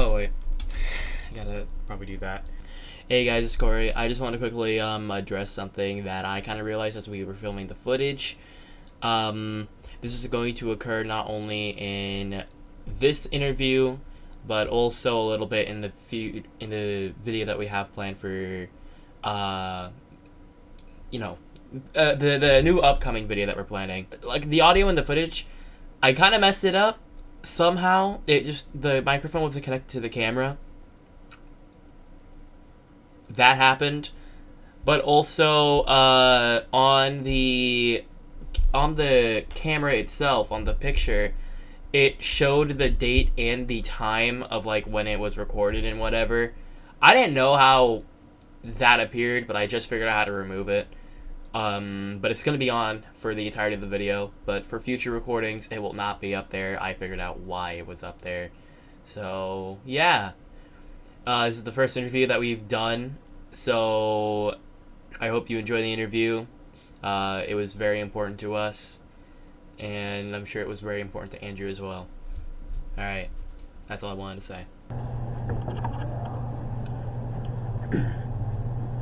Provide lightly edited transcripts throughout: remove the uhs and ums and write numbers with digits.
Oh wait, I gotta probably do that. Hey guys, it's Corey. I just want to quickly address something that I kind of realized as we were filming the footage. This is going to occur not only in this interview, but also a little bit in the video that we have planned for, the new upcoming video that we're planning. Like the audio and the footage, I kind of messed it up somehow. The microphone wasn't connected to the camera. That happened, but also on the camera itself, on the picture, it showed the date and the time of like when it was recorded and whatever. I didn't know how that appeared, but I just figured out how to remove it. But it's gonna be on for the entirety of the video. But for future recordings, it will not be up there. I figured out why it was up there. So yeah, this is the first interview that we've done. So I hope you enjoy the interview. It was very important to us, and I'm sure it was very important to Andrew as well. All right, that's all I wanted to say.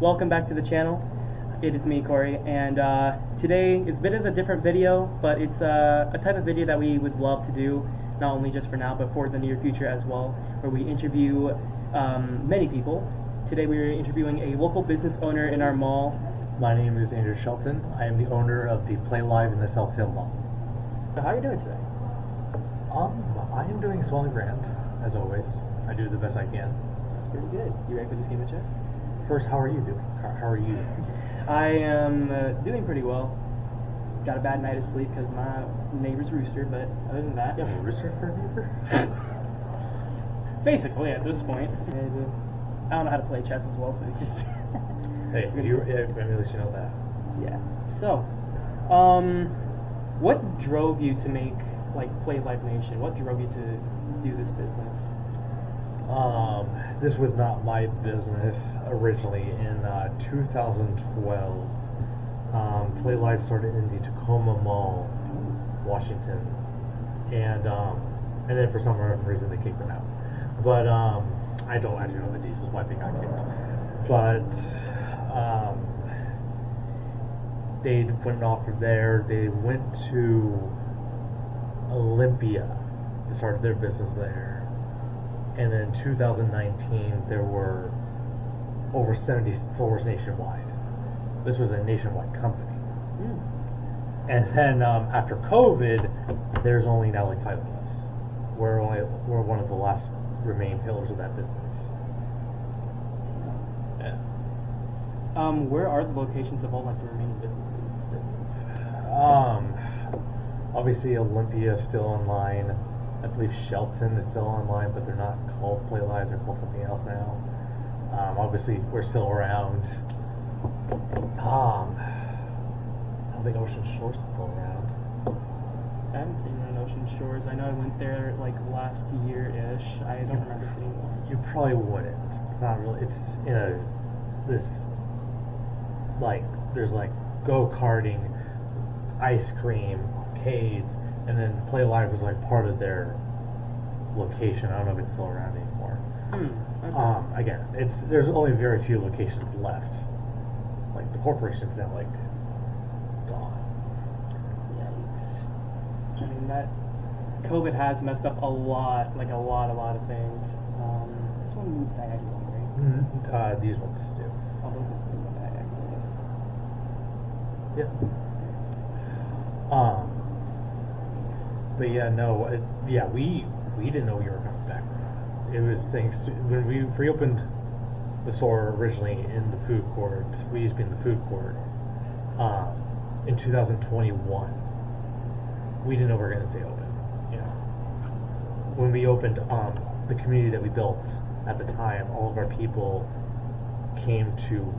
Welcome back to the channel. It is me, Corey, and today is a bit of a different video, but it's a type of video that we would love to do, not only just for now, but for the near future as well, where we interview many people. Today we are interviewing a local business owner in our mall. My name is Andrew Shelton. I am the owner of the PlayLIVE in the South Hill Mall. So how are you doing today? I am doing swell and grand, as always. I do the best I can. Pretty good. You ready for this game of chess? First, how are you doing? How are you doing? I am doing pretty well. Got a bad night of sleep because my neighbor's rooster, but other than that... You have a rooster for a neighbor? Basically, at this point. I don't know how to play chess as well, so it's just... Hey, at least you know that. Yeah. So, what drove you to make, PlayLIVE Nation? What drove you to do this business? This was not my business originally. In 2012, PlayLIVE started in the Tacoma Mall, Washington, and then for some reason they kicked them out. But I don't actually know the details why they got kicked. But they went off from there. They went to Olympia to start their business there. And then in 2019, there were over 70 stores nationwide. This was a nationwide company. And then after COVID, there's only now like 5 of us. We're one of the last remaining pillars of that business. Yeah. Where are the locations of all the remaining businesses? Obviously Olympia is still online. I believe Shelton is still online, but they're not called PlayLIVE, they're called something else now. Obviously we're still around. I don't think Ocean Shores is still around. I haven't seen an Ocean Shores. I know I went there last year-ish. I don't remember seeing one. You probably wouldn't. It's not really. It's in there's go-karting, ice cream, arcades, and then PlayLIVE was part of their location. I don't know if it's still around anymore. Okay. Again, there's only very few locations left. The corporation's now gone. Yikes. I mean, that COVID has messed up a lot of things. This one moves diagonally, right? These ones do. Oh, those ones move diagonally. Yeah. But yeah, no, we didn't know you were coming back. It was things when we reopened the store originally in the food court. We used to be in the food court. In 2021, we didn't know we were going to stay open. When we opened, the community that we built at the time, all of our people came to.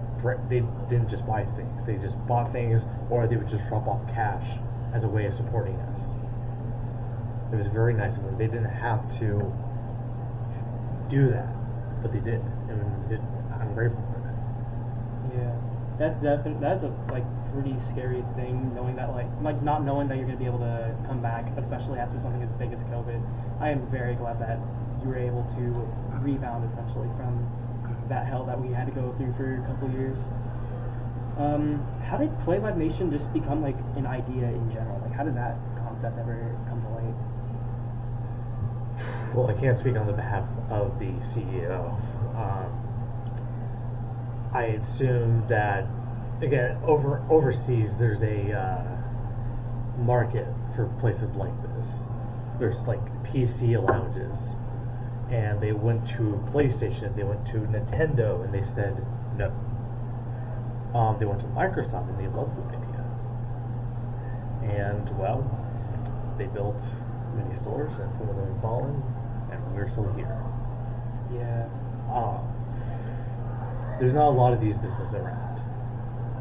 They didn't just buy things; they just bought things, or they would just drop off cash as a way of supporting us. It was very nice of them. They didn't have to do that, but they did, and I'm grateful for that. Yeah, that's a pretty scary thing, knowing that not knowing that you're going to be able to come back, especially after something as big as COVID. I am very glad that you were able to rebound essentially from that hell that we had to go through for a couple years. How did PlayLIVE Nation just become like an idea in general? Like, how did that concept ever come to light? Well, I can't speak on the behalf of the CEO. I assume that, again, overseas there's a market for places like this. There's like PC lounges, and they went to PlayStation, they went to Nintendo, and they said no. They went to Microsoft, and they loved the idea. And well, they built many stores, and some of them have fallen, and we're still here. Yeah. There's not a lot of these businesses around.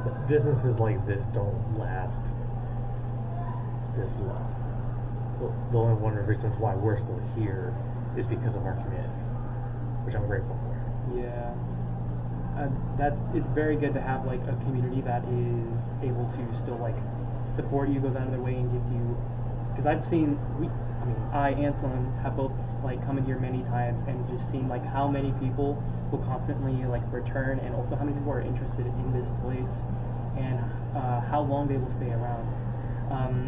But businesses like this don't last this long. The only one of the reasons why we're still here is because of our community, which I'm grateful for. Yeah. It's very good to have like a community that is able to still like support you, goes out of their way and gives you. Because I've seen I and Sloan have both like come in here many times and just seen like how many people will constantly like return, and also how many people are interested in this place and how long they will stay around.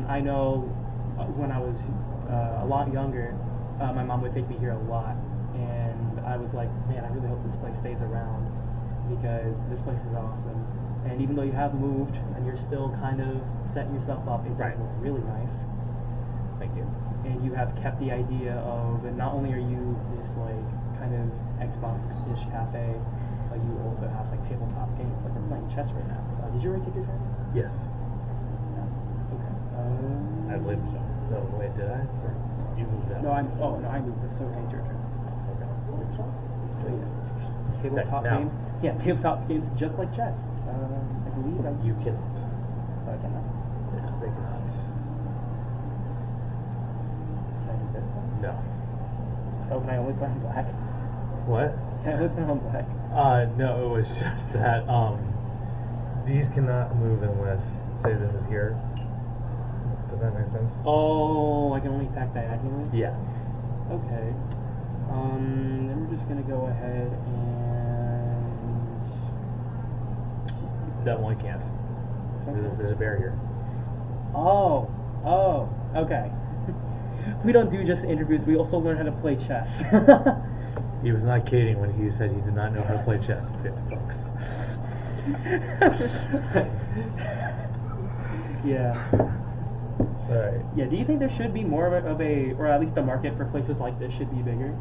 I know when I was a lot younger, my mom would take me here a lot, and I was like, man, I really hope this place stays around because this place is awesome. And even though you have moved and you're still kind of setting yourself up, it does look really nice. Thank you. And you have kept the idea of, and not only are you this like kind of Xbox-ish cafe, but you also have like tabletop games. Like we're playing chess right now. Did you already take your turn? Yes. No. Okay. I believe so. No, wait, did I? Or you moved out? No, I moved this, so it's your turn. Okay. So yeah. Tabletop Now. games. Yeah, tabletop games just like chess. I believe You cannot. I cannot. Yeah, they cannot. Can I do this one? No. Oh, can I only play on black? What? Can I only play on black? No, it was just that, these cannot move unless, say this is here. Does that make sense? Oh, I can only attack diagonally? Yeah. Okay. Then we're just gonna go ahead and That one can't. There's a barrier. Oh, okay. We don't do just interviews, we also learn how to play chess. He was not kidding when he said he did not know how to play chess, folks. Yeah. Alright. Yeah, do you think there should be more of a, or at least a market for places like this should be bigger?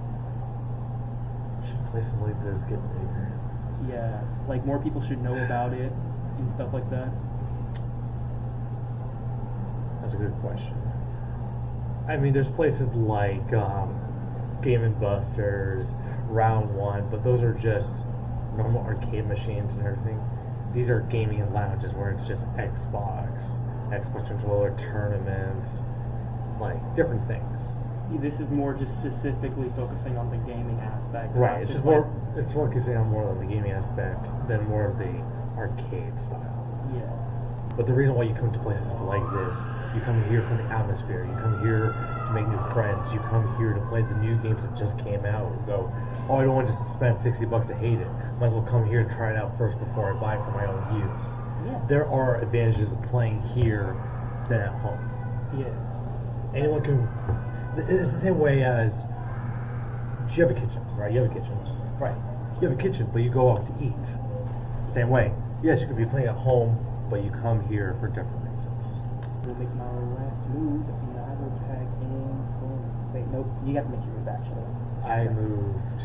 Should places like this get bigger? Yeah, like more people should know about it and stuff like that. That's a good question. I mean, there's places like Game & Busters, Round One, but those are just normal arcade machines and everything. These are gaming lounges where it's just Xbox controller tournaments, like different things. This is more just specifically focusing on the gaming aspect. Right. not It's just like- more. It's focusing on more of the gaming aspect than more of the arcade style. Yeah. But the reason why you come to places like this, you come here for the atmosphere. You come here to make new friends. You come here to play the new games that just came out. And go, oh, I don't want to just spend $60 to hate it. Might as well come here and try it out first before I buy it for my own use. Yeah. There are advantages of playing here than at home. Yeah. Anyone can. It's the same way as you have a kitchen, right? You have a kitchen, right? You have a kitchen, but you go out to eat. Same way. Yes, you could be playing at home, but you come here for different reasons. We'll make my last move, and I will tag in Sloan. Wait, nope. You have to make your move actually. I moved.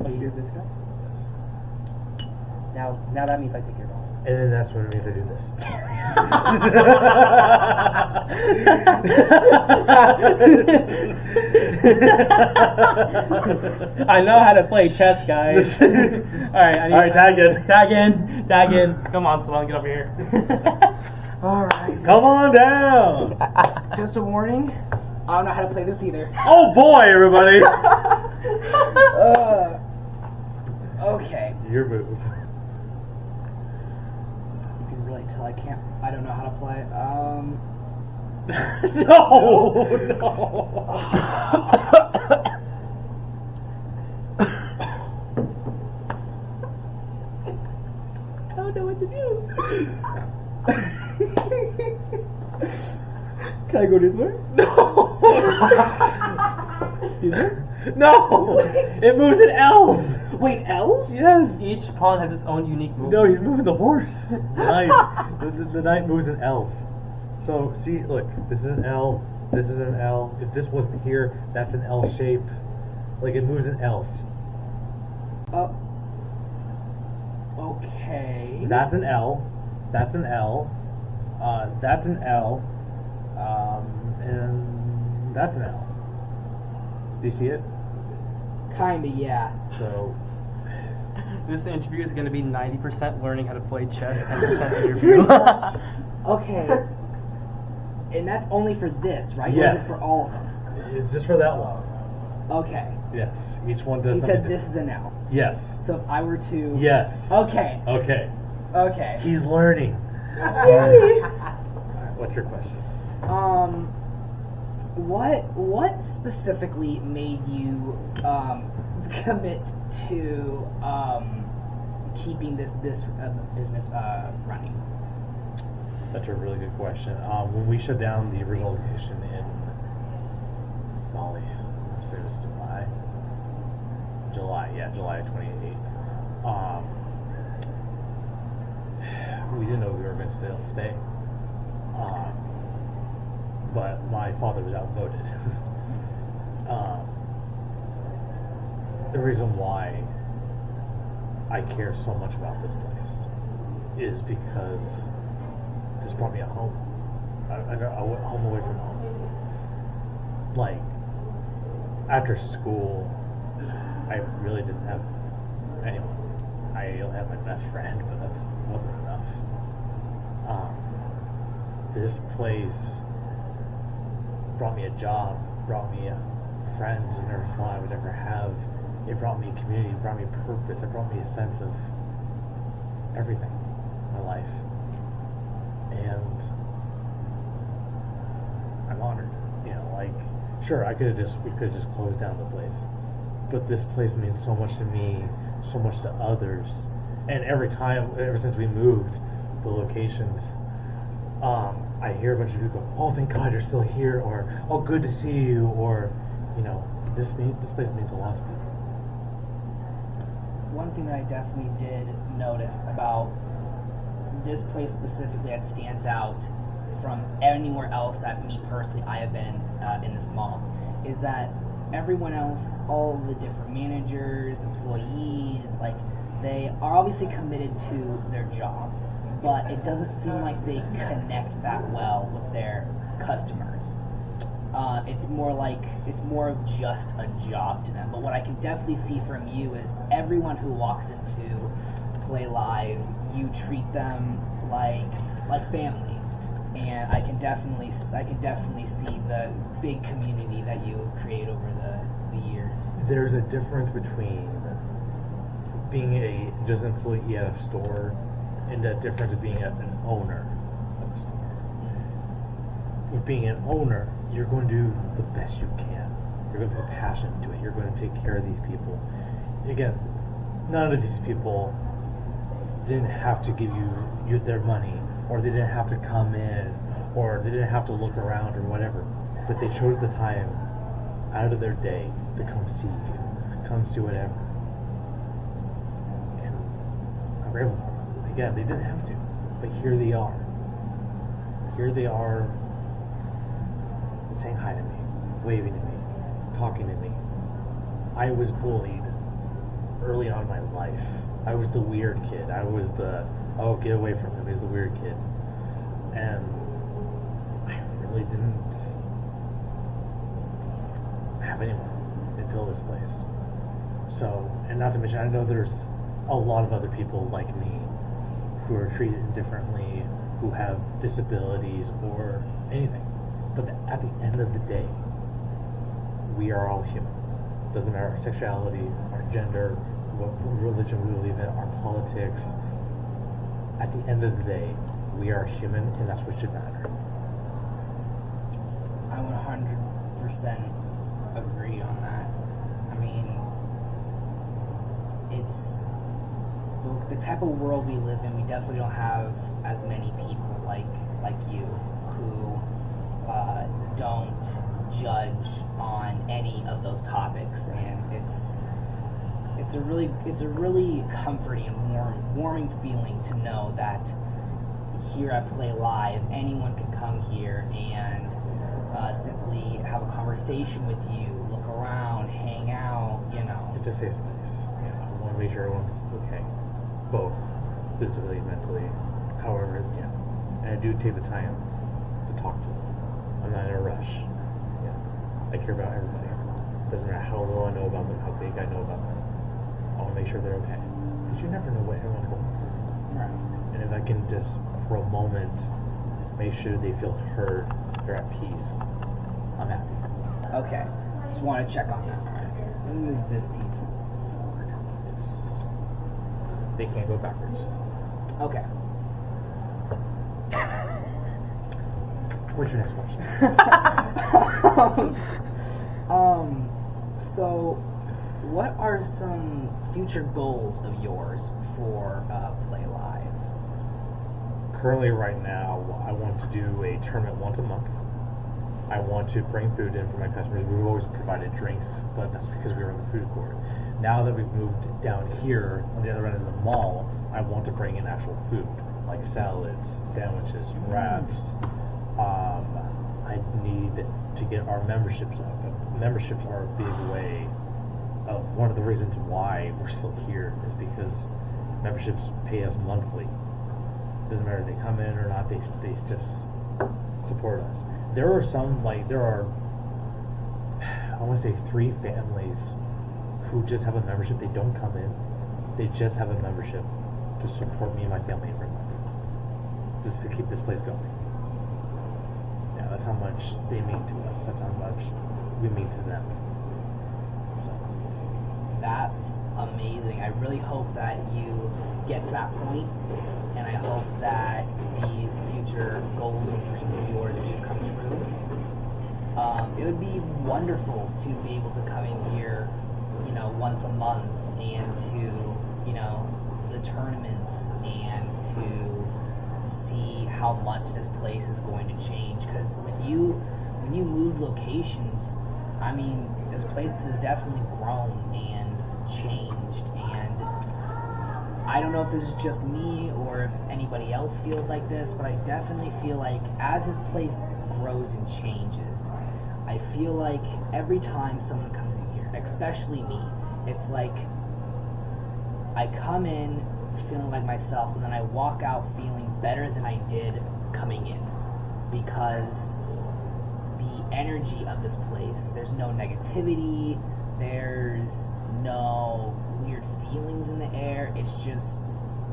Oh, you did this guy? Yes. Now that means I take your ball. And then that's what it means I do this. I know how to play chess, guys. Alright, tag in. Tag in. Come on, Sloan, get over here. Alright. Come on down. Just a warning, I don't know how to play this either. Oh boy, everybody. Okay. Your move. You can really tell I don't know how to play. No. Can I go this way? No! This way? No! It moves in L's! Wait, L's? Yes! Each pawn has its own unique movement. No, he's moving the horse. The knight. The knight moves in L's. So, see, look, this is an L, this is an L. If this wasn't here, that's an L shape. Like, it moves in L's. Okay. That's an L. That's an L. That's an L. And that's an L. Do you see it? Kinda, yeah. So, This interview is going to be 90% learning how to play chess, 10% interview. Okay. And that's only for this, right? Or is Yes. it for all of them? it's just for that one. Okay. Yes. Each one So does you something said this different. is an L. Yes. So if I were to... Yes. Okay. Okay. Okay. He's learning. Alright, what's your question? What specifically made you commit to keeping this business running? That's a really good question. When we shut down the original location in Bali, I say it was July 28th. We didn't know we were going to stay. But my father was outvoted. The reason why I care so much about this place is because this brought me a home. I went home away from home. Like, after school, I really didn't have anyone. I only had my best friend, but that wasn't enough. This place brought me a job, brought me friends I never thought I would ever have. It brought me community, it brought me purpose, it brought me a sense of everything in my life. And I'm honored. You know, like, sure, we could have just closed down the place. But this place means so much to me, so much to others. And every since we moved the locations, I hear a bunch of people go, "Oh, thank God you're still here," or "Oh, good to see you," or, you know, this place means a lot to people. One thing that I definitely did notice about this place specifically that stands out from anywhere else that me personally I have been in this mall is that everyone else, all the different managers, employees, like, they are obviously committed to their job, but it doesn't seem like they connect that well with their customers. It's more of just a job to them. But what I can definitely see from you is everyone who walks into PlayLIVE, you treat them like family, and I can definitely see the big community that you create over the years. There's a difference between being a just employee at a store and the difference of being an owner of a store. With being an owner, you're going to do the best you can. You're going to put passion into it. You're going to take care of these people. Again, none of these people didn't have to give you their money, or they didn't have to come in, or they didn't have to look around or whatever. But they chose the time out of their day to come see you, come see whatever. And I'm grateful for them. Again, they didn't have to, but here they are. Here they are, saying hi to me, waving to me, talking to me. I was bullied early on in my life. I was the weird kid. I was the, oh, get away from him, he's the weird kid. And I really didn't have anyone until this place. So, and not to mention, I know there's a lot of other people like me who are treated differently, who have disabilities or anything. But at the end of the day, we are all human. Doesn't matter our sexuality, our gender, what religion we believe in, our politics. At the end of the day, we are human, and that's what should matter. I 100% agree on that. I mean, it's the type of world we live in. We definitely don't have as many people like you who don't judge on any of those topics, and it's a really comforting and warming feeling to know that here at PlayLIVE, anyone can come here and simply have a conversation with you, look around, hang out, you know. It's a safe space. Yeah, I want to make sure everyone's okay, both physically, mentally, however, yeah. And I do take the time to talk to them. I'm not in a rush. Yeah, I care about everybody. Doesn't matter how little I know about them, how big I know about them. I want to make sure they're okay, because you never know what everyone's going through. Right. And if I can just, for a moment, make sure they feel heard, they're at peace, I'm happy. Okay. Just want to check on that. All right. Let me move this piece. Yes. They can't go backwards. Okay. What's your next question? So, what are some future goals of yours for PlayLIVE? Currently, right now, I want to do a tournament once a month. I want to bring food in for my customers. We've always provided drinks, but that's because we were in the food court. Now that we've moved down here on the other end of the mall, I want to bring in actual food, like salads, sandwiches, wraps. I need to get our memberships up. Memberships are a big way of one of the reasons why we're still here is because memberships pay us monthly. Doesn't matter if they come in or not, they just support us. There are some, I want to say 3 families who just have a membership. They don't come in. They just have a membership to support me and my family every month. Just to keep this place going. Yeah, that's how much they mean to us. That's how much we mean to them. So. That's amazing. I really hope that you get to that point, and I hope that these future goals and dreams of yours do come true. It would be wonderful to be able to come in here, you know, once a month and to, you know, the tournaments and to see how much this place is going to change. Because when you move locations, I mean, this place has definitely grown and changed, and I don't know if this is just me or if anybody else feels like this, but I definitely feel like as this place grows and changes, I feel like every time someone comes in here, especially me, it's like I come in feeling like myself, and then I walk out feeling better than I did coming in, because the energy of this place, there's no negativity, there's no weird feelings in the air, it's just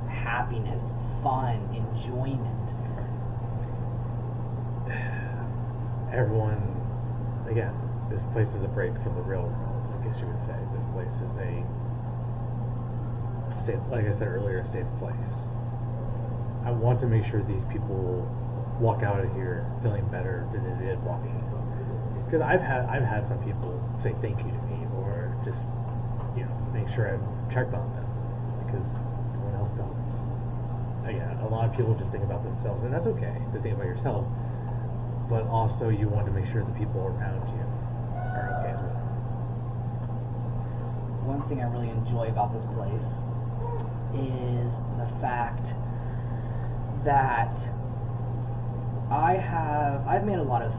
happiness, fun, enjoyment. Everyone, again, this place is a break from the real world, I guess you would say. This place is a safe, like I said earlier, a safe place. I want to make sure these people walk out of here feeling better than they did walking in. Because I've had some people say thank you to me, or just, you know, make sure I've checked on them, because no one else does. Again, a lot of people just think about themselves, and that's okay to think about yourself, but also you want to make sure the people around you are okay as well. One thing I really enjoy about this place is the fact that I've made a lot of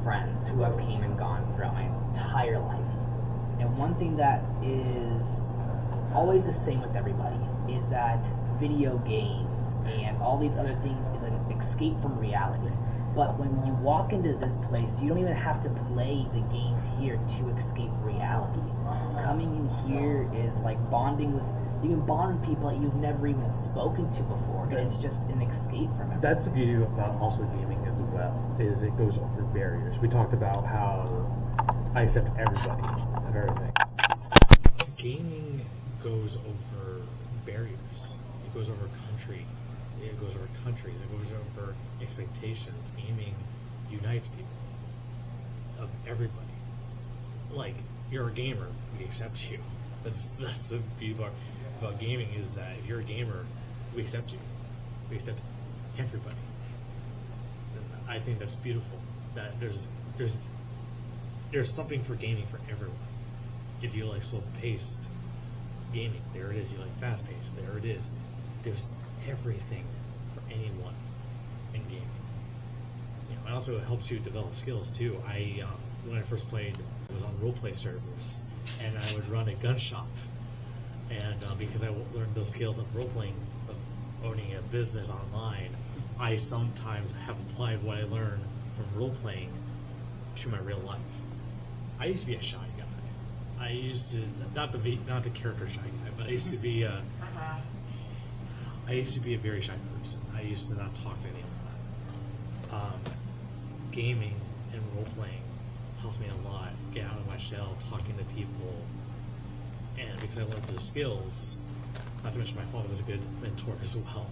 friends who have came and gone throughout my entire life. And one thing that is always the same with everybody is that video games and all these other things is an escape from reality. But when you walk into this place, you don't even have to play the games here to escape reality. Coming in here is like bonding with, you can bond with people that you've never even spoken to before, and it's just an escape from everything. That's the beauty about also gaming as well, is it goes over barriers. We talked about how I accept everybody and everything. Gaming goes over barriers. It goes over country. It goes over countries. It goes over expectations. Gaming unites people of everybody. Like, you're a gamer, we accept you. That's the beauty about gaming, is that if you're a gamer, we accept you. We accept everybody. And I think that's beautiful. that there's something for gaming for everyone. If you like slow-paced gaming, there it is. You like fast-paced, there it is. There's everything for anyone in gaming. It also helps you develop skills too. When I first played, I was on roleplay servers, and I would run a gun shop. And because I learned those skills of role-playing, of owning a business online, I sometimes have applied what I learned from role-playing to my real life. I used to be a shy guy. I used to not the character shy guy, but I used to be a very shy person. I used to not talk to anyone. Gaming and role playing helps me a lot get out of my shell, talking to people, and because I learned those skills. Not to mention my father was a good mentor as well.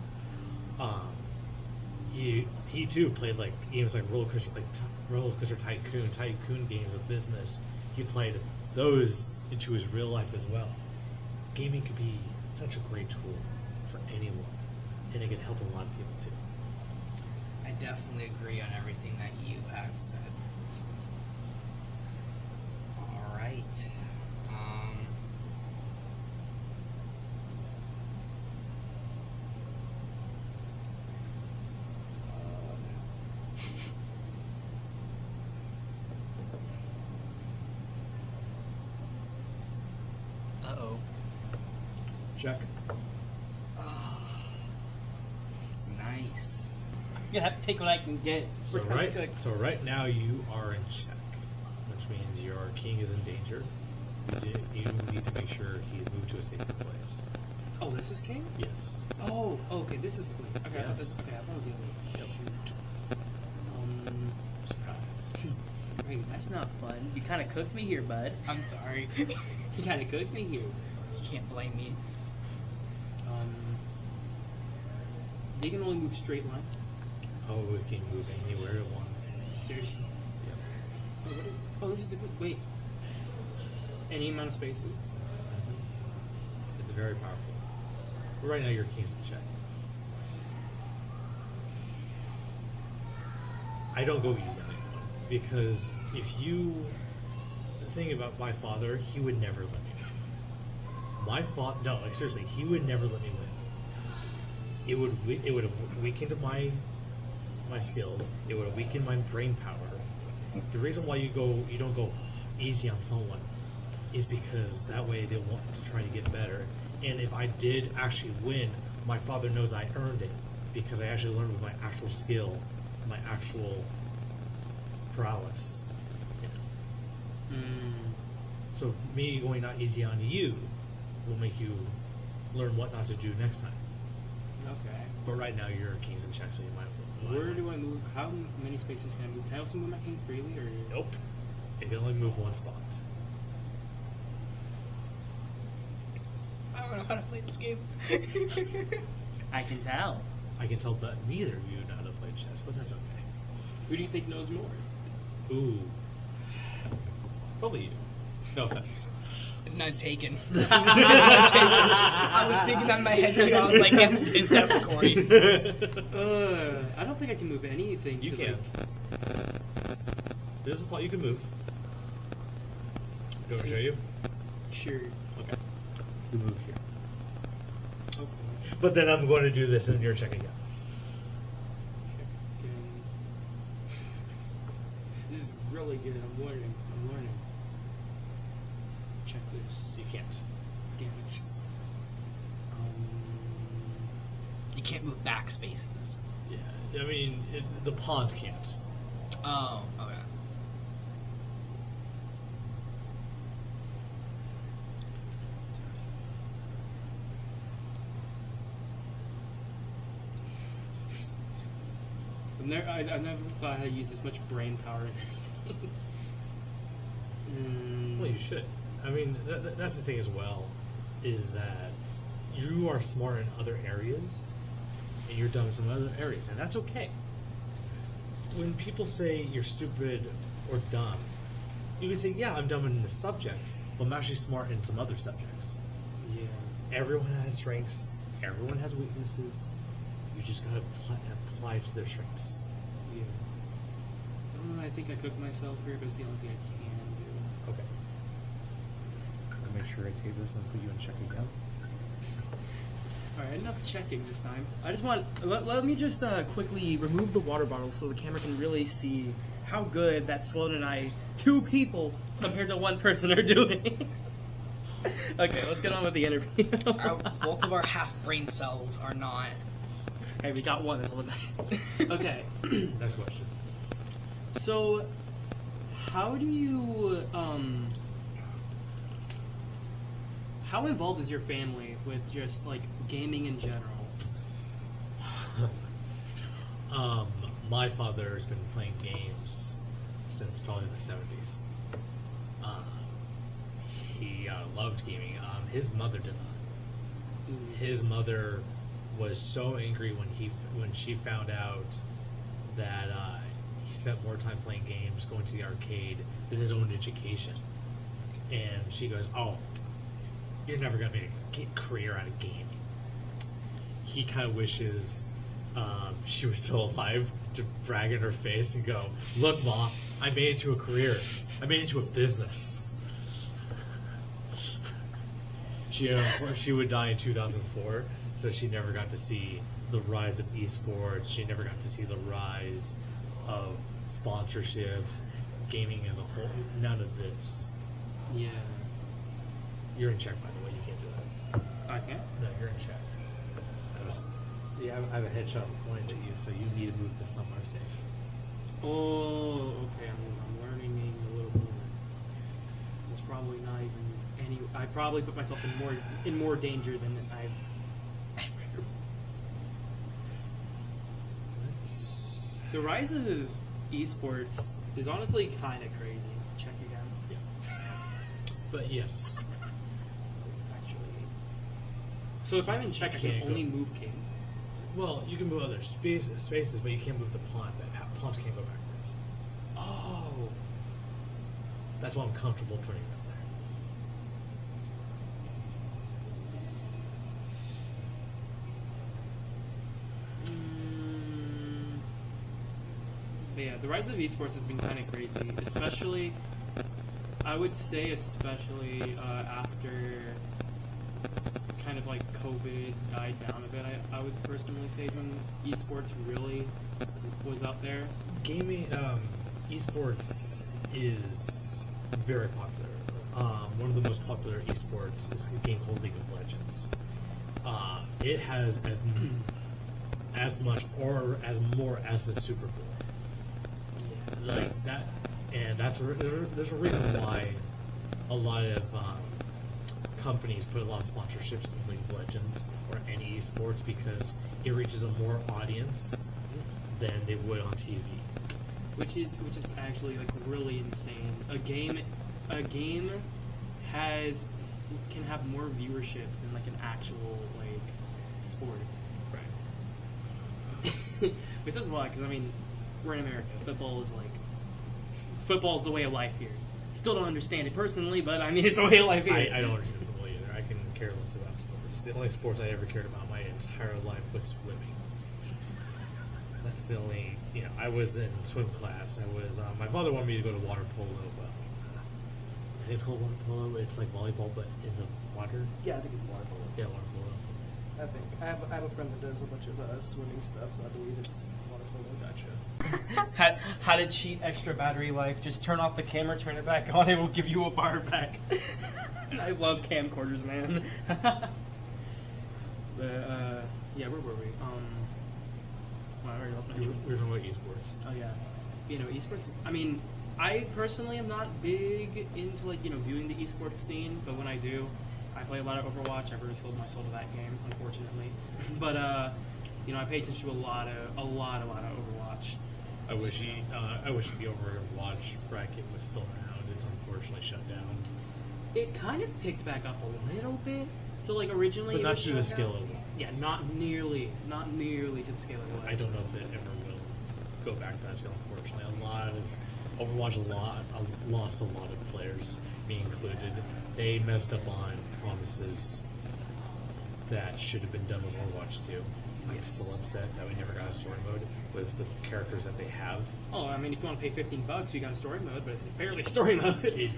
He too played like games like Roller Coaster Tycoon games of business. He played those into his real life as well. Gaming could be such a great tool for anyone, and it can help a lot of people too. I definitely agree on everything that you have said. All right. Uh-oh. Check. Nice. You have to take what I can get. So right now you are in check, which means your king is in danger. You need to make sure he's moved to a safer place. Oh, this is king? Yes. Oh, okay, this is queen. Okay, I thought Yes. this. Okay, I thought it was the other way. Surprise. Wait, that's not fun. You kind of cooked me here, bud. I'm sorry. You kind of cooked me here. You can't blame me. They can only move straight line. Oh, we can move anywhere it wants. Seriously. Yep. Oh, what is? Oh, this is the wait. Any amount of spaces. It's very powerful. But right now your king's in check. I don't go easy on anyone because the thing about my father, he would never let me win. Seriously, he would never let me win. It would have weakened my skills. It would have weakened my brain power. The reason why you don't go easy on someone is because that way they want to try to get better. And if I did actually win, my father knows I earned it because I actually learned with my actual skill, my actual prowess. So me going not easy on you will make you learn what not to do next time. Okay. But right now you're king's in check, so you might. Where do I move? How many spaces can I move? Can I also move my king freely, or? Nope. It can only move one spot. I don't know how to play this game. I can tell. I can tell that neither of you know how to play chess, but that's okay. Who do you think knows more? Ooh. Probably you. No offense. None taken. I was thinking that in my head too. I was like, it's definitely Corey. I don't think I can move anything. You can. This is a spot you can move. Do you want me to show you? Sure. Okay. You move here. Okay. But then I'm going to do this and you're checking again. This is really good. I'm learning. Check this. You can't. Damn it. You can't move back spaces. Yeah. I mean, the pawns can't. Oh, okay. I never thought I'd use this much brain power in anything. Well, you should. I mean, that's the thing as well, is that you are smart in other areas, and you're dumb in some other areas, and that's okay. When people say you're stupid or dumb, you can say, yeah, I'm dumb in this subject, but I'm actually smart in some other subjects. Yeah. Everyone has strengths, everyone has weaknesses, you just gotta apply to their strengths. Yeah. I I think I cooked myself here, but it's the only thing I can do. Okay. I'll make sure I take this and put you in check again. Alright, enough checking this time. I just want... Let me just quickly remove the water bottle so the camera can really see how good that Sloan and I, 2 people compared to 1 person, are doing. Okay, let's get on with the interview. Both of our half brain cells are not. Hey, we got 1, that's all that matters. Okay. Next question. So, how do you, how involved is your family with just, like, gaming in general? My father has been playing games since probably the 70s. He loved gaming. His mother did not. His mother was so angry when she found out that he spent more time playing games, going to the arcade, than his own education. And she goes, "Oh, you're never going to make a career out of gaming." He kind of wishes she was still alive to brag in her face and go, "Look, Mom, I made it into a career. I made it into a business." She would die in 2004, so she never got to see the rise of esports. She never got to see the rise of sponsorships, gaming as a whole. None of this. Yeah. You're in check, by the way. You can't do that. I can't? No, you're in check. I have a headshot pointed at you, so you need to move this somewhere safe. Oh, okay. I'm learning a little more. It's probably not even any. I probably put myself in more danger than I've ever. The rise of esports is honestly kind of crazy. Check again. Yeah. But yes. Actually. So if I'm in check, I can Can't only go. move king. Well, you can move other spaces, but you can't move the pawn. That pawns can't go backwards. Oh. That's why I'm comfortable putting them But yeah, the rise of esports has been kind of crazy, especially, I would say especially after kind of like COVID died down a bit. I would personally say when esports really was up there. Gaming, esports is very popular. One of the most popular esports is a game called League of Legends. It has as much or as more as the Super Bowl. Like that, and there's a reason why a lot of companies put a lot of sponsorships in League of Legends or any esports because it reaches a more audience than they would on TV. Which is actually like really insane. A game can have more viewership than like an actual like sport. Right. Which says a lot because I mean we're in America. Football's the way of life here. Still don't understand it personally, but I mean it's the way of life here. I don't understand football either. I can care less about sports. The only sports I ever cared about my entire life was swimming. That's the only, I was in swim class. I was, my father wanted me to go to water polo, but I think it's called water polo. It's like volleyball, but in the water. Yeah, I think it's water polo. Yeah, water polo. I think I have a friend that does a bunch of swimming stuff, so I believe it's water polo. Gotcha. How to cheat extra battery life? Just turn off the camera, turn it back on, it will give you a bar back. I love camcorders, man. But yeah, where were we? Well, I already lost my train. We were talking about esports. Oh yeah, esports. I mean, I personally am not big into like viewing the esports scene, but when I do, I play a lot of Overwatch. I've really sold my soul to that game, unfortunately. But I pay attention to a lot of Overwatch. I wish the Overwatch bracket was still around. It's unfortunately shut down. It kind of picked back up a little bit. So like originally, But it not was to the shut scale down. it was. Yeah, not nearly to the scale it was. I don't know if it ever will go back to that scale, unfortunately. Overwatch lost a lot of players, me included. They messed up on promises that should have been done with Overwatch 2. like still upset that we never got a story mode with the characters that they have. Oh, I mean, if you want to pay $15, you got a story mode, but it's barely a story mode.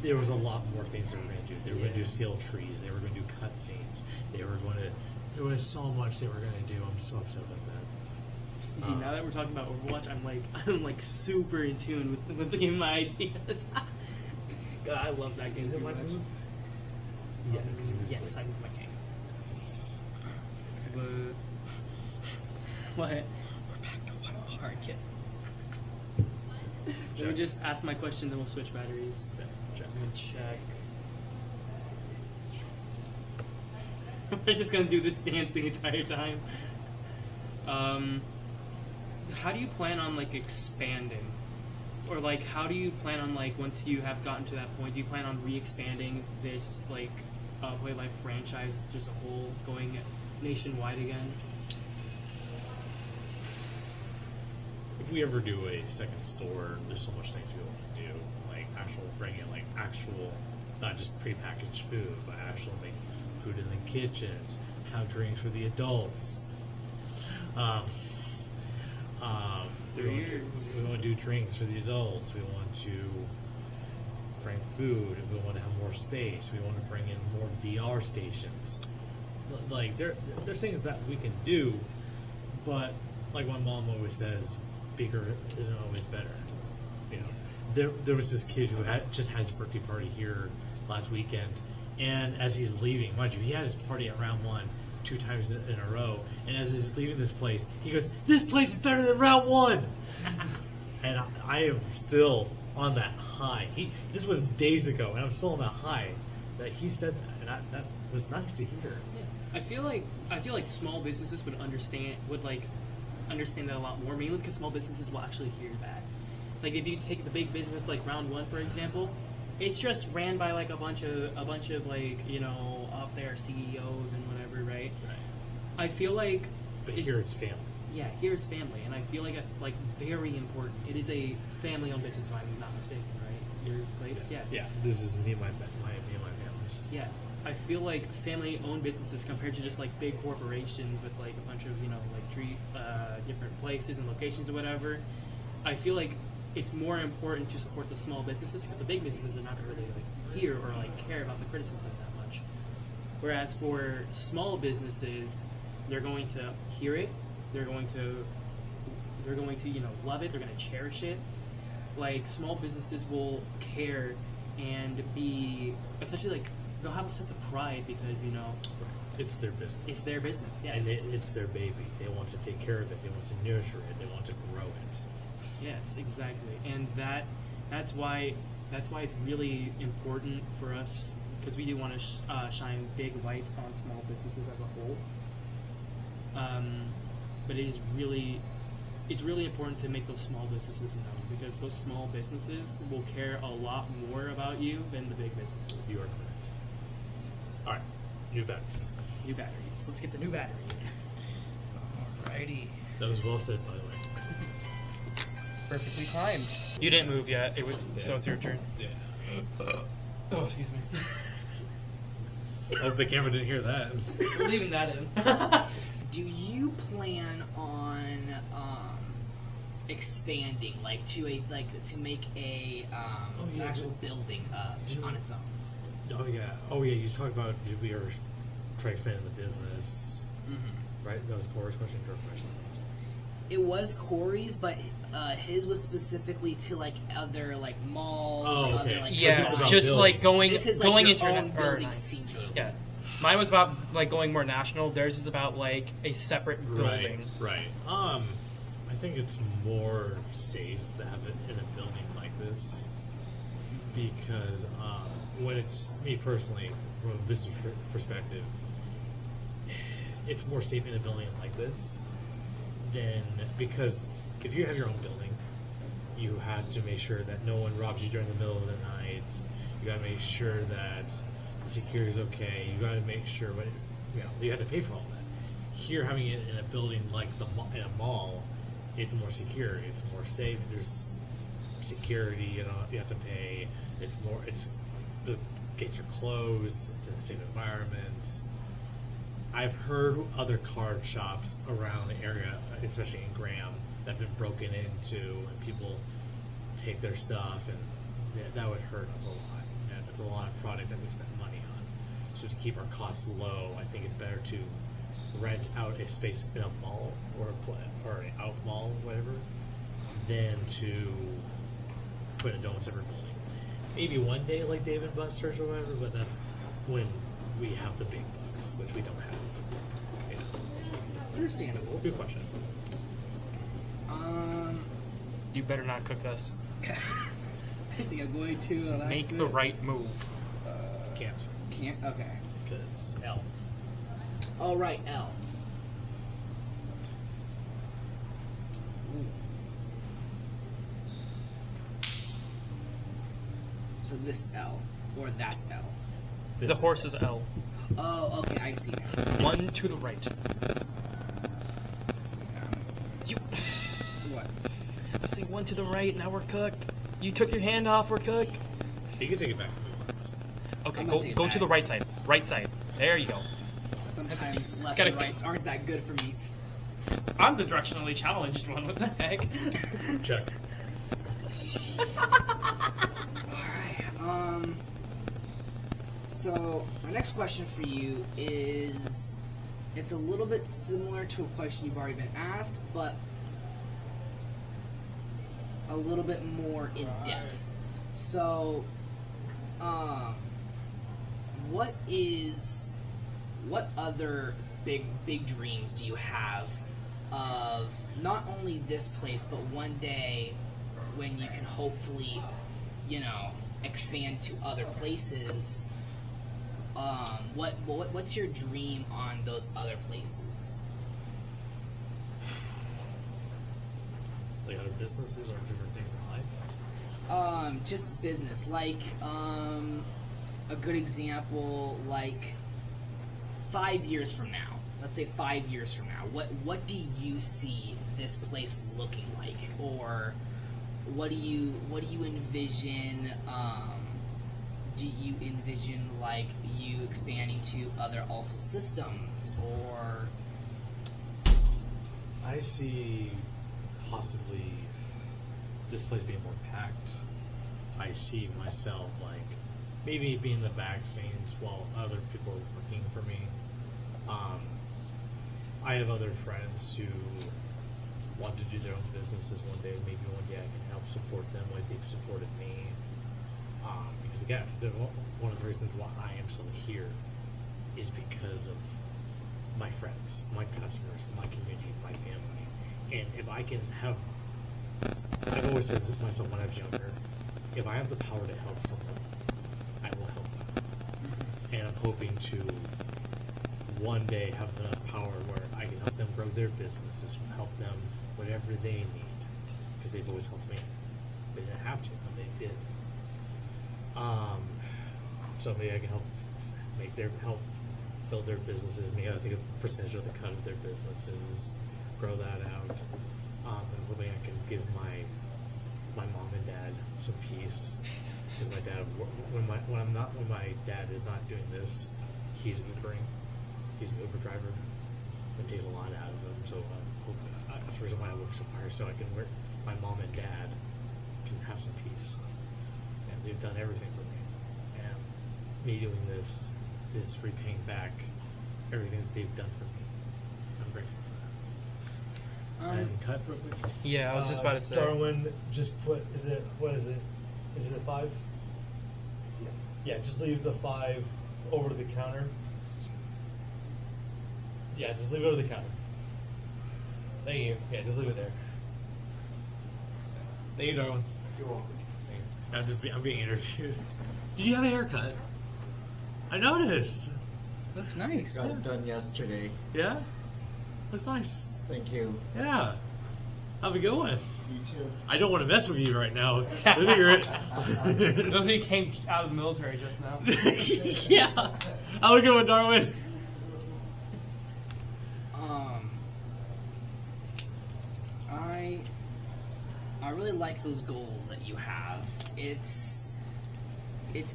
There was a lot more things they were going to do. They were going to do skill trees. They were going to do cutscenes. They were going to. There was so much they were going to do. I'm so upset about that. You see, now that we're talking about Overwatch, I'm like super in tune with my ideas. God, I love that game too much. Yeah. Yes, I moved my king. But what? We're back to one hard kit. Let me just ask my question, then we'll switch batteries. Check. Check. We're just gonna do this dance the entire time. How do you plan on like expanding, or like how do you plan on like once you have gotten to that point? Do you plan on re-expanding this like PlayLIVE franchise just a whole, going nationwide again? If we ever do a second store, there's so much things we want to do, like bringing like actual, not just prepackaged food, but actual make food in the kitchens, have drinks for the adults. We want to do drinks for the adults. We want to bring food. We want to have more space. We want to bring in more VR stations. Like there's things that we can do, but like my mom always says, bigger isn't always better. You know, there was this kid who just had his birthday party here last weekend, and as he's leaving, mind you, he had his party at round 1 2 times in a row, and as he's leaving this place, he goes, "This place is better than round 1." And I am still on that high. This was days ago, and I'm still on that high that he said that, and that was nice to hear. I feel like small businesses would understand that a lot more, mainly because small businesses will actually hear that. Like if you take the big business like round 1 for example, it's just ran by like a bunch of like, you know, up there CEOs and whatever, right? Right. I feel like But here it's family. Yeah, here it's family, and I feel like that's like very important. It is a family-owned business, if I'm not mistaken, right? Your place, yeah. Yeah. This is me and my family's. Yeah, I feel like family-owned businesses compared to just like big corporations with like a bunch of, you know, like different places and locations or whatever. I feel like it's more important to support the small businesses because the big businesses are not going to really like hear or like care about the criticism that much. Whereas for small businesses, they're going to hear it. They're going to, you know, love it. They're going to cherish it. Like small businesses will care and be essentially like they'll have a sense of pride because, you know, It's their business. it's their business. Yeah, And it's their baby. They want to take care of it. They want to nurture it. They want to grow it. yes, exactly. And that's why it's really important for us because we do want to shine big lights on small businesses as a whole. But it's really important to make those small businesses known because those small businesses will care a lot more about you than the big businesses. You are correct. All right, new batteries. New batteries. Let's get the new battery. Alrighty. That was well said, by the way. Perfectly timed. You didn't move yet. So it's your turn. Yeah. Oh, excuse me. I hope the camera didn't hear that. We're leaving that in. Do you plan on expanding, like to make a yeah, an actual building on its own? Oh yeah. You talked about did we ever try expanding the business? Mm-hmm. Right. That was Cora's question. Your question. It was Corey's, but his was specifically to like other like malls. Oh, or okay. other, like, Yeah, This is about just builds. like going This is like going your into own building singularly. Yeah, mine was about like going more national. Theirs is about like a separate building. Right. I think it's more safe to have it in a building like this because when it's me personally, from a business perspective, it's more safe in a building like this than because if you have your own building, you have to make sure that no one robs you during the middle of the night. You got to make sure that the security is okay. You got to make sure, but you have to pay for all that. Here, having it in a building like in a mall, it's more secure. It's more safe. There's security. You have to pay. The gates are closed. It's in a safe environment. I've heard other card shops around the area, especially in Graham, that have been broken into and people take their stuff, and that would hurt us a lot. And it's a lot of product that we spend money on. So to keep our costs low, I think it's better to rent out a space in a mall or an out mall, whatever, than to put a donuts every building. Maybe one day like Dave and Buster's or whatever, but that's when we have the big bucks, which we don't have. You know. Understandable. Good question. You better not cook us. I think I'm going to. Make the right move. Can't. Can't? Okay. Because L. All right, L. Ooh. So this L, or that's L. The horse is L. Oh, okay, I see. One to the right. You. What? I say one to the right. Now we're cooked. You took your hand off. We're cooked. You can take it back if you want. Okay, I'm gonna go take it go back. to the right side. Right side. There you go. Sometimes left Gotta- and rights aren't that good for me. I'm the directionally challenged one. What the heck? Check. Alright, so my next question for you is, it's a little bit similar to a question you've already been asked, but a little bit more in depth. So, what other big dreams do you have of not only this place, but one day when you can hopefully, expand to other places? What's your dream on those other places? Like other businesses or different things in life? Just business. Like, a good example, like 5 years from now. Let's say 5 years from now. What do you see this place looking like? Or what do you envision? Do you envision like you expanding to other also systems, or? I see possibly this place being more packed. I see myself like maybe being in the back scenes while other people are working for me. I have other friends who want to do their own businesses one day. Maybe one day I can help support them like they've supported me. Because again, one of the reasons why I am still here is because of my friends, my customers, my community, my family. And if I can have, I've always said to myself when I was younger, if I have the power to help someone, I will help them. And I'm hoping to one day have enough power where I can help them grow their businesses, help them whatever they need, because they've always helped me. They didn't have to, but they did. So maybe I can help fill their businesses. Maybe I'll take a percentage of the cut of their businesses, grow that out. And hoping I can give my mom and dad some peace, because my dad, when my dad is not doing this, he's Ubering. He's an Uber driver. It takes a lot out of him. So that's the reason why I work so hard, so I can work. My mom and dad can have some peace, and they've done everything for me. And me doing this is repaying back everything that they've done for me. I'm grateful for that. And cut real quick. Yeah, I was just about to say. Darwin just put, what is it? Is it a 5? Yeah, just leave the 5 over to the counter. Yeah, just leave it over the counter. Thank you. Yeah, just leave it there. Thank you, Darwin. You're welcome. I'm being interviewed. Did you have a haircut? I noticed. Looks nice. Got it done yesterday. Yeah? Looks nice. Thank you. Yeah. Have a good one. You too. I don't want to mess with you right now. Those are your... Those of you came out of the military just now. Yeah. Have a good one, Darwin. I really like those goals that you have. It's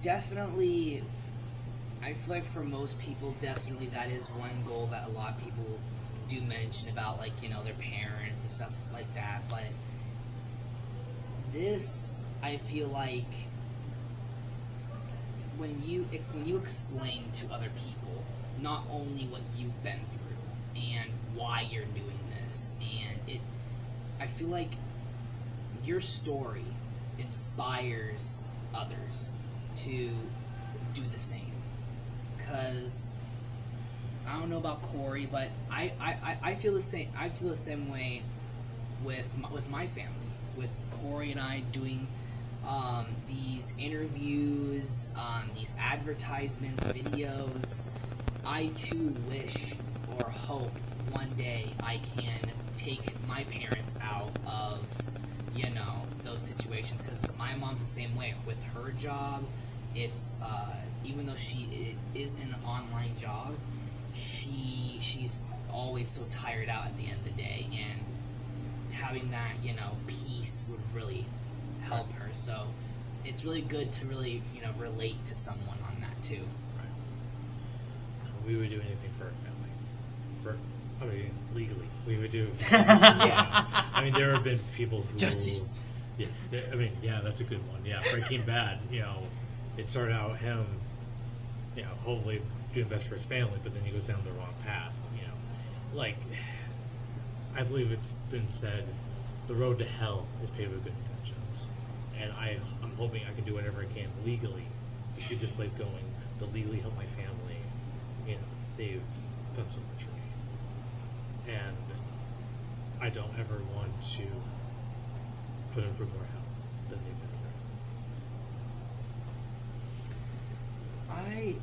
definitely I feel like for most people, definitely that is one goal that a lot of people do mention about, like, you know, their parents and stuff like that. But this, I feel like, when you explain to other people not only what you've been through and why you're doing this, and I feel like your story inspires others to do the same. Because I don't know about Corey, but I feel the same. I feel the same way with my family. With Corey and I doing these interviews, these advertisements, videos. I too wish or hope one day I can take my parents out of, you know, those situations. Because my mom's the same way with her job. It's even though she is in an online job, she's always so tired out at the end of the day, and having that, you know, peace would really help her. So it's really good to really, you know, relate to someone on that too. We would do anything for our family. I mean, legally, we would do. Yes. I mean, there have been people who. Justice. Yeah. I mean, yeah, that's a good one. Yeah, Breaking Bad. You know, it started out him, you know, hopefully doing best for his family, but then he goes down the wrong path. You know, like, I believe it's been said, the road to hell is paved with good intentions, and I'm hoping I can do whatever I can legally to keep this place going, to legally help my family. You know, they've done so much for me, and I don't ever want to put them through more hell than they've been through.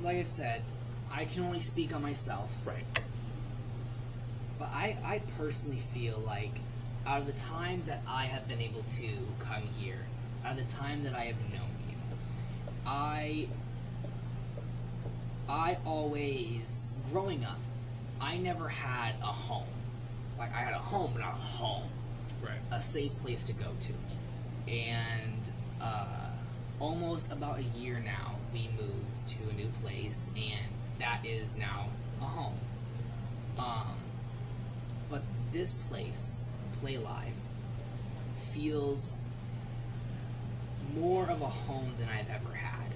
Like I said, I can only speak on myself. Right. But I personally feel like out of the time that I have been able to come here, out of the time that I have known you, I always, growing up, I never had a home. Like, I had a home, but not a home. Right. A safe place to go to. And almost about a year now, we moved to a new place, and that is now a home. But this place, PlayLIVE, feels more of a home than I've ever had.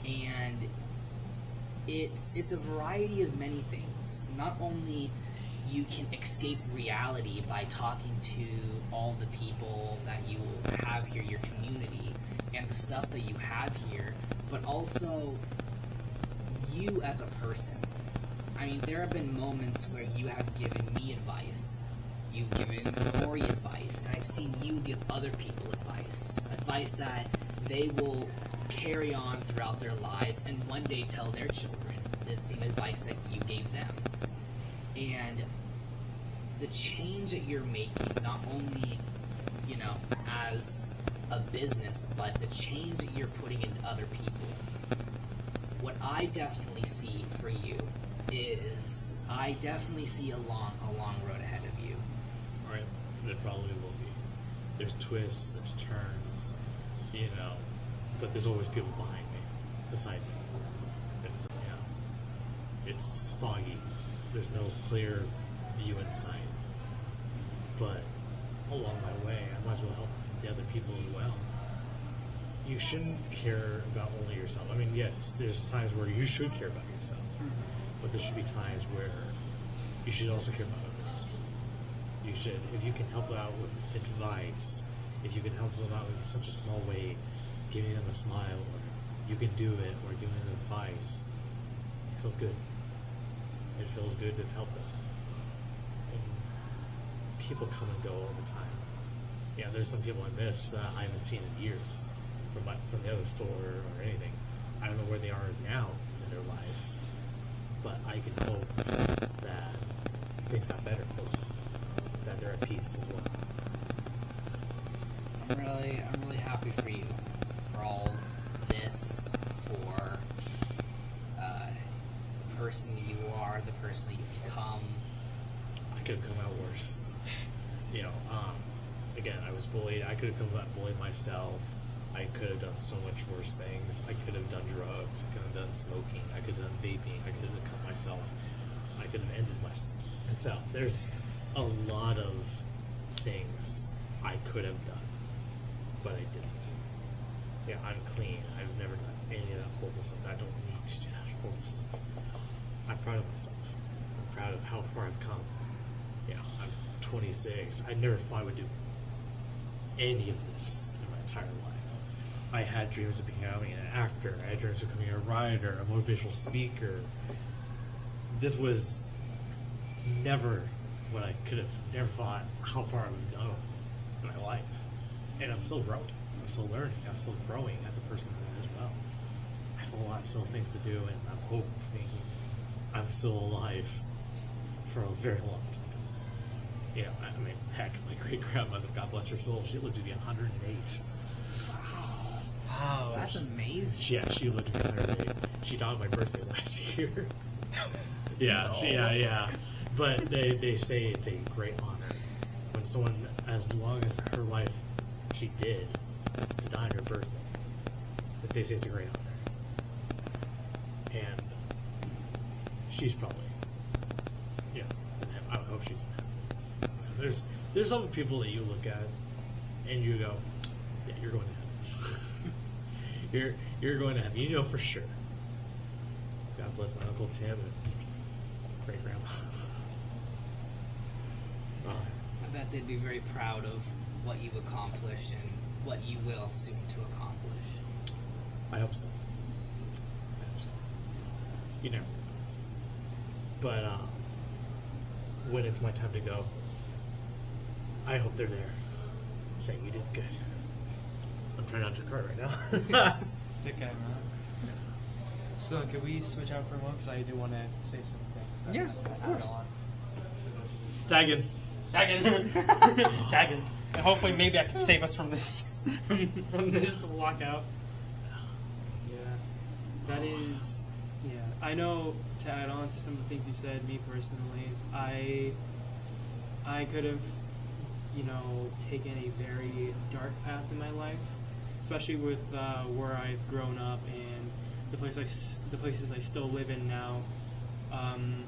And it's a variety of many things. Not only you can escape reality by talking to all the people that you have here, your community, and the stuff that you have here, but also you as a person. I mean, there have been moments where you have given me advice, you've given Corey advice, and I've seen you give other people advice that they will carry on throughout their lives and one day tell their children the same advice that you gave them. And the change that you're making, not only, you know, as a business, but the change that you're putting into other people, what I definitely see for you is, I definitely see a long road ahead of you. Right. There probably will be. There's twists, there's turns, you know, but there's always people behind me, beside me. It's, you know, it's foggy. There's no clear view in sight. But along my way, I might as well help the other people as well. You shouldn't care about only yourself. I mean, yes, there's times where you should care about yourself, but there should be times where you should also care about others. You should, if you can help out with advice, if you can help them out in such a small way, giving them a smile, or you can do it, or giving them advice, it feels good. It feels good to help them. And people come and go all the time. Yeah, there's some people I miss that I haven't seen in years from the other store or anything. I don't know where they are now in their lives, but I can hope that things got better for them, that they're at peace as well. I'm really happy for you, for all of this, for the person you are, the person that you've become. I could have come out worse. You know, again, I was bullied. I could have come out bullied myself. I could have done so much worse things. I could have done drugs. I could have done smoking. I could have done vaping. I could have cut myself. I could have ended myself. There's a lot of things I could have done, but I didn't. Yeah, I'm clean. I've never done any of that horrible stuff. I don't need to do that horrible stuff. I'm proud of myself. I'm proud of how far I've come. Yeah, I'm 26. I never thought I would do any of this in my entire life. I had dreams of becoming an actor. I had dreams of becoming a writer, a motivational speaker. This was never what I could have never thought how far I would go in my life. And I'm still growing. I'm still learning. I'm still growing as a person as well. I have a lot still things to do, and I'm hoping I'm still alive for a very long time. You know, I mean, heck, my great grandmother, God bless her soul, she lived to be 108. Wow, that's amazing. Yeah, she lived to be 108. She died on my birthday last year. Yeah. But they say it's a great honor when someone, as long as her life she did, to die on her birthday. But they say it's a great honor. And she's probably, yeah, I would hope she's in heaven. There's some people that you look at and you go, yeah, you're going to heaven. you're going to heaven. You know for sure. God bless my Uncle Tim and great grandma. I bet they'd be very proud of what you've accomplished and what you will soon to accomplish. I hope so. You know. But when it's my time to go, I hope they're there saying you did good. I'm trying not to cry right now. It's okay, man. So, can we switch out for a moment? Because I do want to say some things. Yes, of course. Tagging. Tagging. And hopefully, maybe I can save us from this, from this lockout. Yeah, that is. Yeah, I know. To add on to some of the things you said, me personally, I could have, taken a very dark path in my life, especially with where I've grown up and the places I still live in now.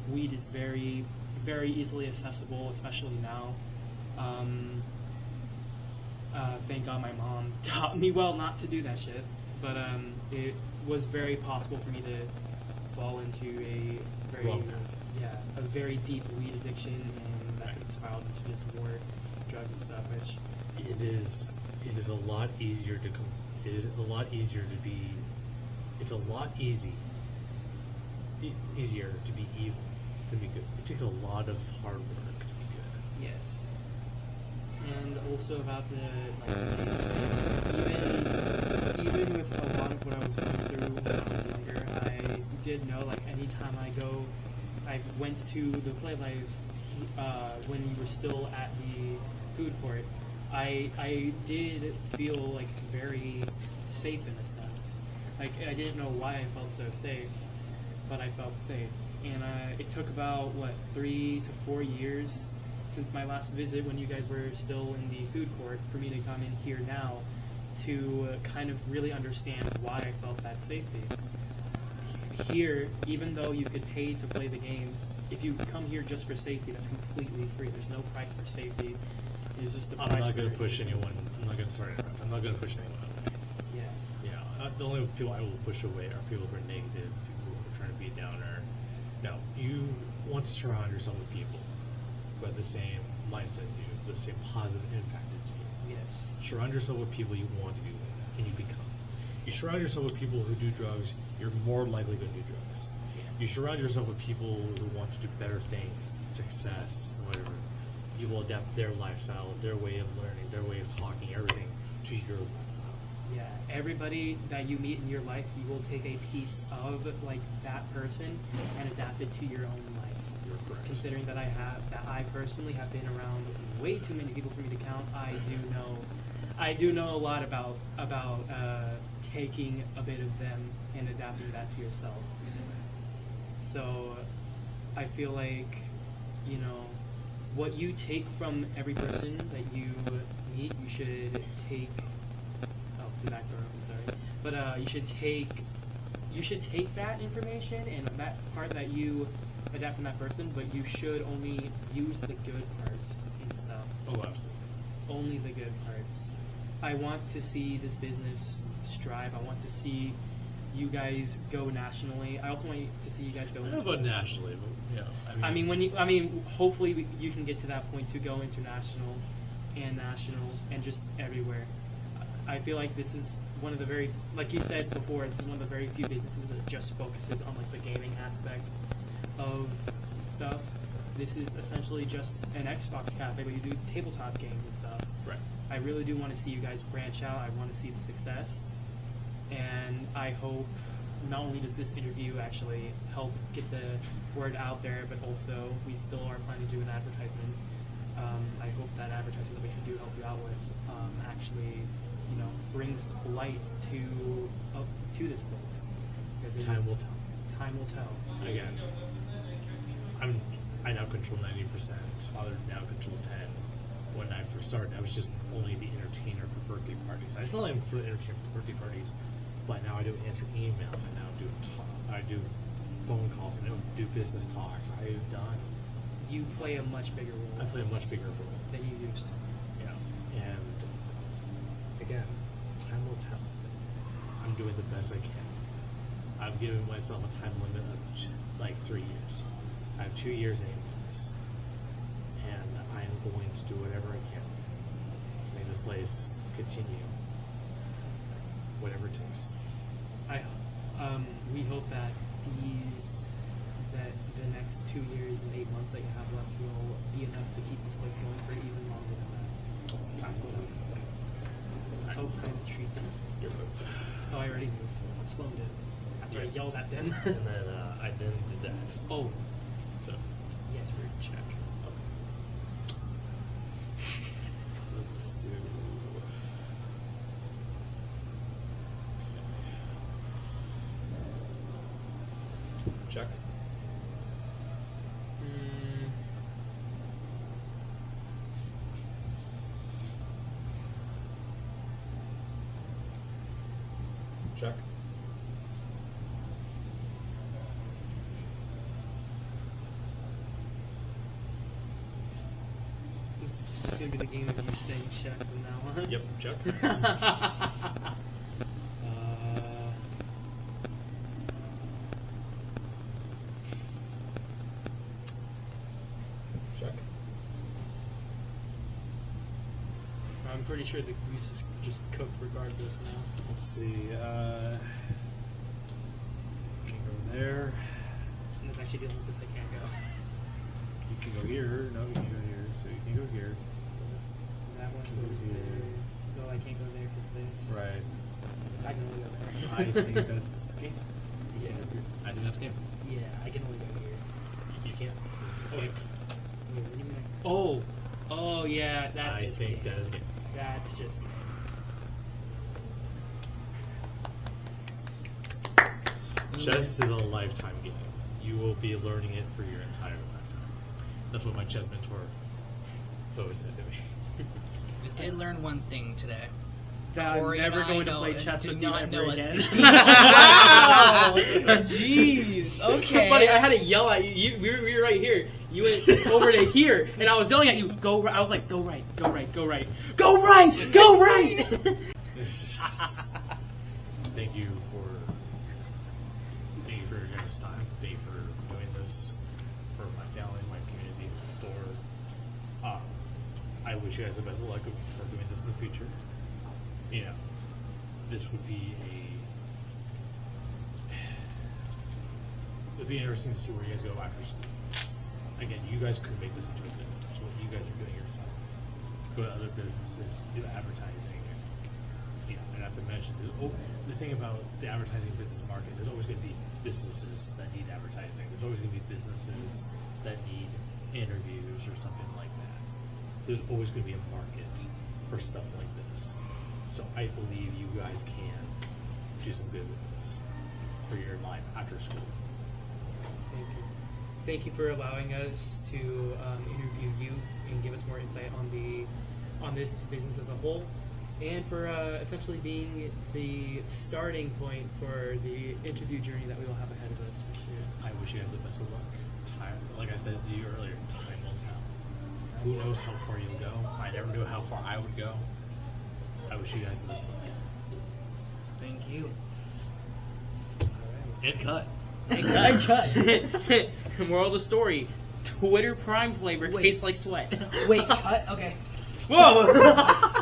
Weed is very, very easily accessible, especially now. Thank God my mom taught me well not to do that shit, but it was very possible for me to fall into a very deep weed addiction, and that could have spiraled into just more drugs and stuff. Which it is a lot easier to it's a lot easier to be evil to be good. It takes a lot of hard work to be good. yes. And also about the safe space. Even with a lot of what I was going through when I was younger, I did know anytime I went to the PlayLIVE when you were still at the food court, I did feel very safe in a sense. I didn't know why I felt so safe, but I felt safe. And it took about 3 to 4 years since my last visit when you guys were still in the food court for me to come in here now to kind of really understand why I felt that safety. Here, even though you could pay to play the games, if you come here just for safety, that's completely free. There's no price for safety. It's just the price. I'm not going to push anyone. I'm not going to push anyone away. Yeah. The only people I will push away are people who are negative, people who are trying to be a downer. No, you want to surround yourself with people who have the same mindset as you, the same positive impact as you. Yes. Surround yourself with people you want to be with, and you become. You surround yourself with people who do drugs, you're more likely going to do drugs. Yeah. You surround yourself with people who want to do better things, success, whatever. You will adapt their lifestyle, their way of learning, their way of talking, everything to your lifestyle. Yeah, everybody that you meet in your life, you will take a piece of that person and adapt it to your own life. You're correct. Considering that I personally have been around way too many people for me to count, I do know a lot about taking a bit of them and adapting that to yourself. So I feel what you take from every person that you meet, you should take. Oh, the back door. sorry. But you should take that information and that part that you adapt from that person, but you should only use the good parts and stuff. Oh, absolutely. Only the good parts. I want to see this business strive. I want to see you guys go nationally. I also want to see you guys go. I don't know about nationally, but yeah. I mean, hopefully you can get to that point to go international and national and just everywhere. I feel like this is one of the very, like you said before, this is one of the very few businesses that just focuses on like the gaming aspect of stuff. This is essentially just an Xbox cafe, but you do tabletop games and stuff. Right. I really do want to see you guys branch out. I want to see the success, and I hope not only does this interview actually help get the word out there, but also we still are planning to do an advertisement. I hope that advertisement that we can do help you out with actually, brings light to this place. Because Time will tell. Time will tell. Again, I now control 90%. Father now controls 10. When I first started, I was just only the entertainer for birthday parties. I still am for the entertainer for birthday parties, but now I do answer emails. I do phone calls. I do business talks. I've done. You play a much bigger role. I play a much bigger role than you used to. Yeah, and again, time will tell. I'm doing the best I can. I've given myself a time limit of like 3 years. I have 2 years anyways, and I am going to do whatever I can to make this place continue, whatever it takes. We hope that the next 2 years and 8 months that you have left will be enough to keep this place going for even longer than that. Time will tell. Let's hope time treats you. Your move. Oh, I already moved. I slowed it. After Yes. I yelled at them. And then I then did that. Oh, So yes, we're check. let's do. Check. Check. This is gonna be the game of you saying check from now on. Yep, check. Check. I'm pretty sure the goose is just cooked regardless now. Let's see. You can go there. And it's actually the only place I can't go. You can go here. No, you can go here. So you can go here. That one Can go goes here. there. No, I can't go there because this. Right. I can only go there. I think that's game. Yeah. I think that's game. Yeah, I can only go here. You can't. It's Oh, game. Wait, what do you mean? Oh, yeah, that's I just think game. that is game. That's just game. Chess is a lifetime game. You will be learning it for your entire lifetime. That's what my chess mentor has always said to me. We did learn one thing today. That I'm Corey never and I going to know play and chess do with you not ever know a again. Wow! Jeez. Okay. Buddy, I had to yell at you. We were right here. You went over to here, and I was yelling at you. Go right. I was like, go right, go right, go right, go right, go right. Thank you for your guys' time. Thank you for doing this for my family, my community, my store. I wish you guys the best of luck for doing this in the future. You know, this would be it'd be interesting to see where you guys go after school. Again, you guys could make this into a business. What you guys are doing yourself. Go to other businesses, do advertising. You know, and not to mention, the thing about the advertising business market, there's always going to be businesses that need advertising. There's always going to be businesses that need interviews or something like that. There's always going to be a market for stuff like this. So I believe you guys can do some good with this for your life after school. Thank you. Thank you for allowing us to interview you and give us more insight on this business as a whole. and for essentially being the starting point for the interview journey that we will have ahead of us this year. I wish you guys the best of luck. Time, like I said to you earlier, time will tell. Who knows how far you'll go? I never knew how far I would go. I wish you guys the best of luck. Thank you. And cut. Moral of the story: Twitter Prime flavor tastes like sweat. Wait, cut? Okay. Whoa!